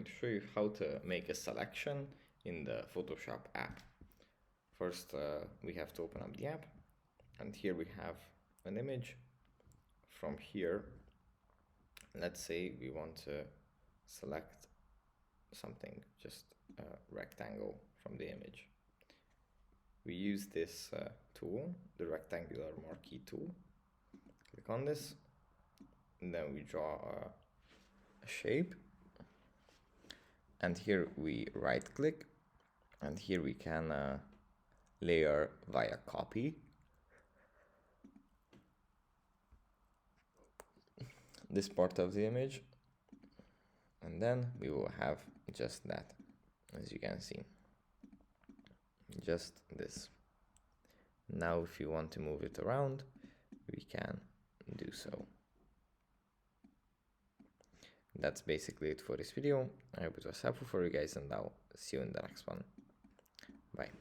to show you how to make a selection in the Photoshop app. First, we have to open up the app, and here we have an image. From here, let's say we want to select something, just a rectangle from the image. We use this tool, the rectangular marquee tool. Click on this, and then we draw a shape, and here we right click, and here we can layer via copy. This part of the image, and then we will have just that, as you can see, just this. Now if you want to move it around, we can do so. That's basically it for this video. I hope it was helpful for you guys, and I'll see you in the next one. Bye.